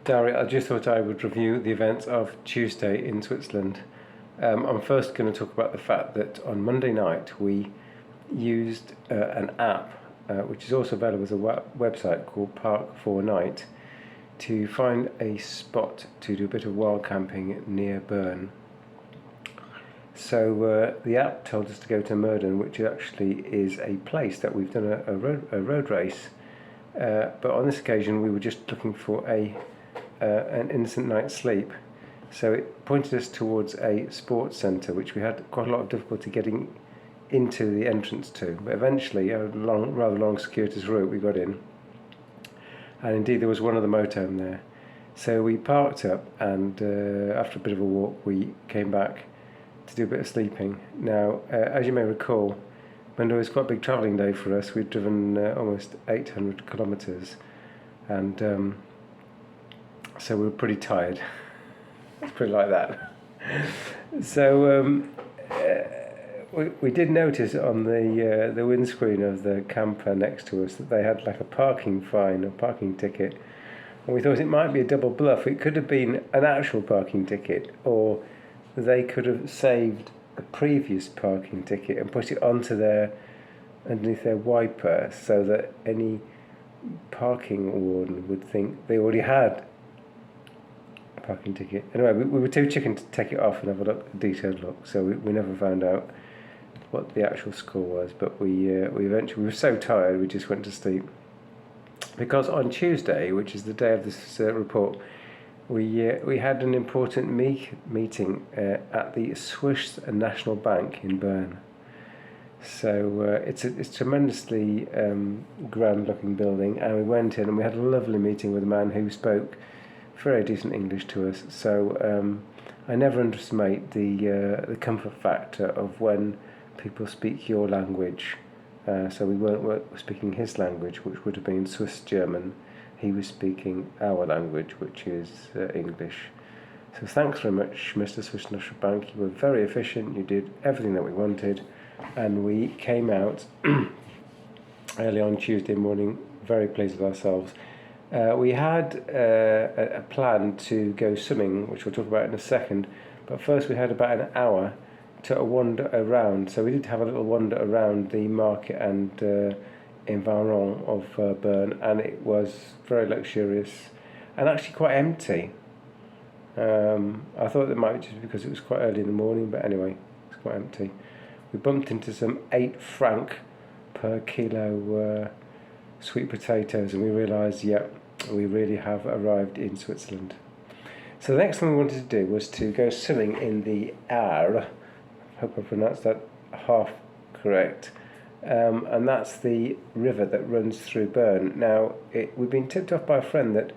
Daria, I just thought I would review the events of Tuesday in Switzerland. I'm first going to talk about the fact that on Monday night we used an app, which is also available as a website called Park for Night, to find a spot to do a bit of wild camping near Berne. So the app told us to go to Murden, which actually is a place that we've done a road race. But on this occasion we were just looking for an innocent night's sleep. So it pointed us towards a sports centre, which we had quite a lot of difficulty getting into the entrance to. But eventually, a rather long circuitous route, we got in. And indeed, there was one other motorhome there. So we parked up, and after a bit of a walk, we came back to do a bit of sleeping. Now, as you may recall, Monday was quite a big travelling day for us. We'd driven almost 800 kilometres, and so we were pretty tired. Let's put it like that. So we did notice on the windscreen of the camper next to us that they had like a parking fine, a parking ticket, and we thought it might be a double bluff. It could have been an actual parking ticket, or they could have saved a previous parking ticket and put it underneath their wiper, so that any parking warden would think they already had a parking ticket. Anyway, we were too chicken to take it off and have a detailed look, so we never found out what the actual score was. But we eventually, we were so tired we just went to sleep, because on Tuesday, which is the day of this report, we had an important meeting at the Swiss National Bank in Berne. So it's a tremendously grand-looking building, and we went in and we had a lovely meeting with a man who spoke very decent English to us. So I never underestimate the comfort factor of when people speak your language. So we weren't speaking his language, which would have been Swiss German. He was speaking our language, which is English. So thanks very much, Mr. Swiss National Bank. You were very efficient. You did everything that we wanted, and we came out early on Tuesday morning, very pleased with ourselves. We had a plan to go swimming, which we'll talk about in a second, but first we had about an hour to wander around. So we did have a little wander around the market and environment of Berne, and it was very luxurious and actually quite empty. I thought it might be just because it was quite early in the morning, but anyway, it's quite empty. We bumped into some 8 franc per kilo sweet potatoes, and we realised, we really have arrived in Switzerland. So the next thing we wanted to do was to go swimming in the Aare. I hope I pronounced that half correct. And that's the river that runs through Berne. Now, we've been tipped off by a friend that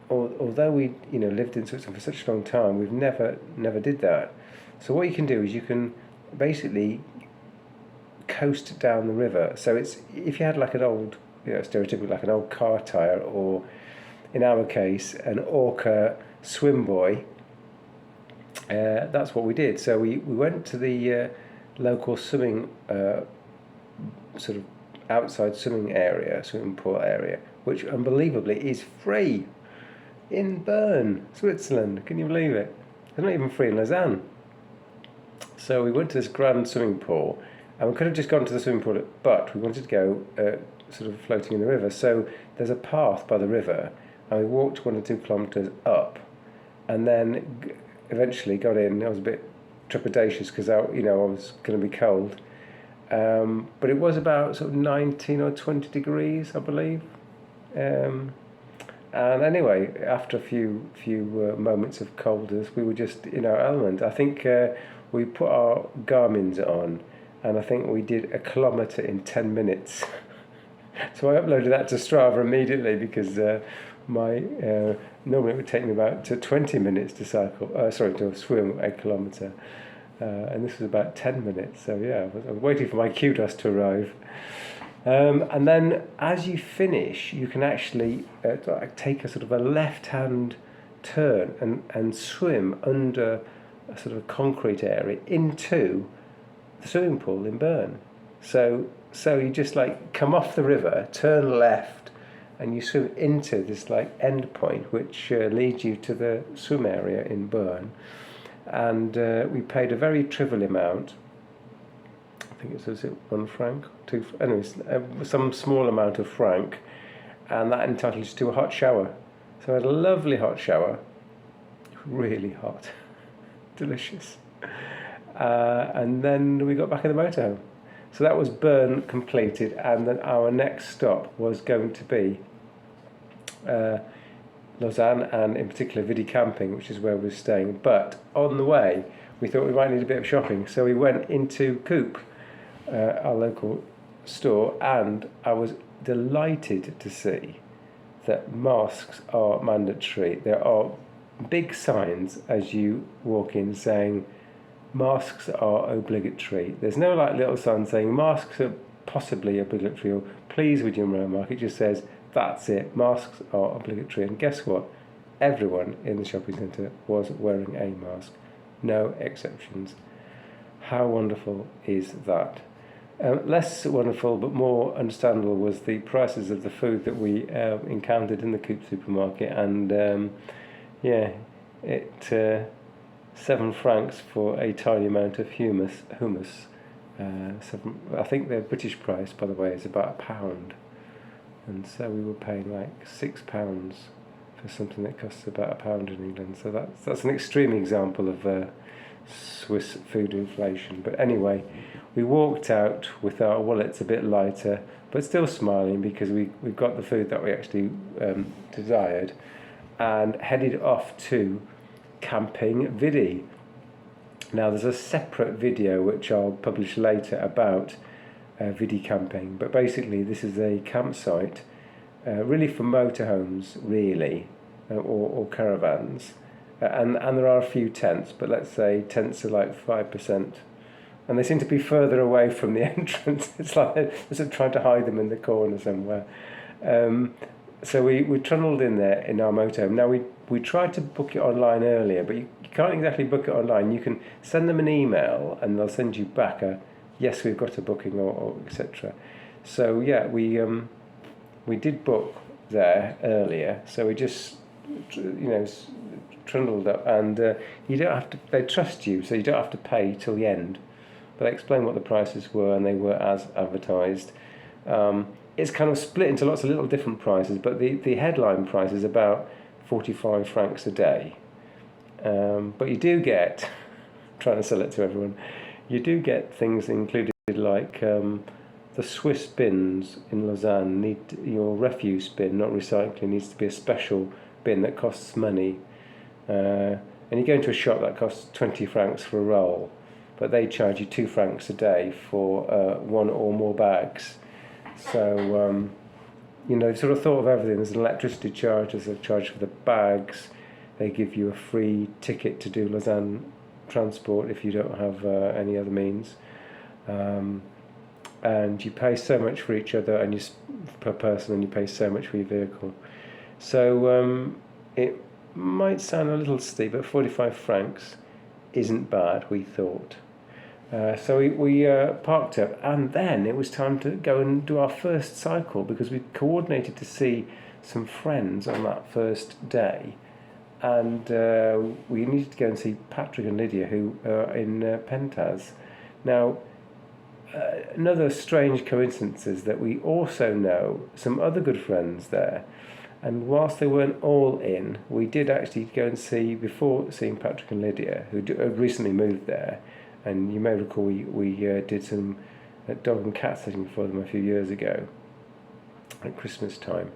although we lived in Switzerland for such a long time, we've never did that. So what you can do is you can basically coast down the river. So it's, if you had like an old, stereotypically like an old car tyre, or in our case an Orca swim buoy, that's what we did. So we went to the local swimming sort of outside swimming pool area, which unbelievably is free in Berne, Switzerland. Can you believe it? It's not even free in Lausanne. So we went to this grand swimming pool, and we could have just gone to the swimming pool, but we wanted to go sort of floating in the river. So there's a path by the river, and we walked 1 or 2 kilometres up, and then eventually got in. I was a bit trepidatious because I was going to be cold. But it was about sort of 19 or 20 degrees, I believe. And anyway, after a few moments of coldness, we were just in our element. I think we put our Garmin's on, and I think we did 1 kilometre in 10 minutes. So I uploaded that to Strava immediately, because normally it would take me about 20 minutes to to swim 1 kilometre. And this was about 10 minutes, so I was waiting for my kudos to arrive. And then as you finish, you can actually take a sort of a left-hand turn and swim under a sort of concrete area into the swimming pool in Berne. So you just like come off the river, turn left, and you swim into this like end point, which leads you to the swim area in Berne. And we paid a very trivial amount. I think was it 1 franc, 2. Anyways, some small amount of franc, and that entitled us to a hot shower. So I had a lovely hot shower, really hot, delicious. And then we got back in the motorhome. So that was Berne completed, and then our next stop was going to be Lausanne, and in particular Vidy Camping, which is where we're staying. But on the way, we thought we might need a bit of shopping, so we went into Coop, our local store, and I was delighted to see that masks are mandatory. There are big signs as you walk in saying masks are obligatory. There's no like little sign saying masks are possibly obligatory or please would you wear a mask. It just says that's it, masks are obligatory. And guess what? Everyone in the shopping centre was wearing a mask, no exceptions. How wonderful is that? Less wonderful but more understandable was the prices of the food that we encountered in the Coop supermarket, and it 7 francs for a tiny amount of hummus. I think the British price, by the way, is about £1, and so we were paying like £6 for something that costs about £1 in England. So that's an extreme example of Swiss food inflation. But anyway, we walked out with our wallets a bit lighter, but still smiling because we got the food that we actually desired, and headed off to Camping Vidy. Now there's a separate video which I'll publish later about Vidy Camping, but basically this is a campsite really for motorhomes, really, or caravans. And there are a few tents, but let's say tents are like 5%, and they seem to be further away from the entrance. It's like they're sort of trying to hide them in the corner somewhere. So we trundled in there in our motorhome. Now we tried to book it online earlier, but you can't exactly book it online. You can send them an email and they'll send you back a yes, we've got a booking, or etc. So yeah, we did book there earlier. So we just trundled up, and you don't have to. They trust you, so you don't have to pay till the end. But I explained what the prices were, and they were as advertised. It's kind of split into lots of little different prices, but the headline price is about 45 francs a day. But you do get, trying to sell it to everyone, you do get things included like the Swiss bins in Lausanne need your refuse bin, not recycling, needs to be a special bin that costs money. And you go into a shop that costs 20 francs for a roll, but they charge you 2 francs a day for 1 or more bags. So, they've sort of thought of everything. There's an electricity charge, there's a charge for the bags. They give you a free ticket to do Lausanne transport if you don't have any other means. And you pay so much for each other and per person, and you pay so much for your vehicle. So it might sound a little steep, but 45 francs isn't bad, we thought. So we parked up, and then it was time to go and do our first cycle, because we coordinated to see some friends on that first day, and we needed to go and see Patrick and Lydia, who are in Penthaz. Now, another strange coincidence is that we also know some other good friends there, and whilst they weren't all in, we did actually go and see, before seeing Patrick and Lydia, who had recently moved there. And you may recall we did some dog and cat sitting for them a few years ago at Christmas time.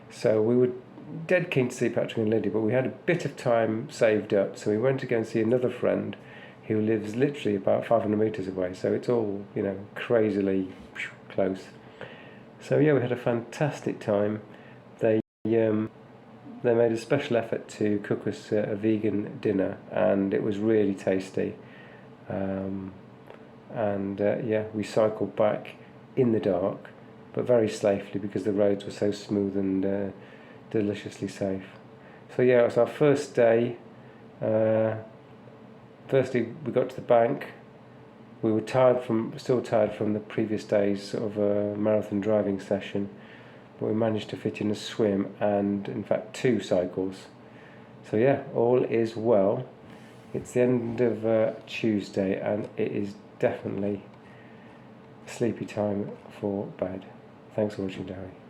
So we were dead keen to see Patrick and Lydia, but we had a bit of time saved up, so we went to go and see another friend who lives literally about 500 metres away. So it's all, crazily close. So yeah, we had a fantastic time. They made a special effort to cook us a vegan dinner, and it was really tasty. We cycled back in the dark, but very safely because the roads were so smooth and deliciously safe. So yeah, it was our first day. Firstly, we got to the bank. We were still tired from the previous day's sort of marathon driving session, but we managed to fit in a swim and in fact 2 cycles. So yeah, all is well. It's the end of Tuesday and it is definitely sleepy time for bed. Thanks for watching, Darry.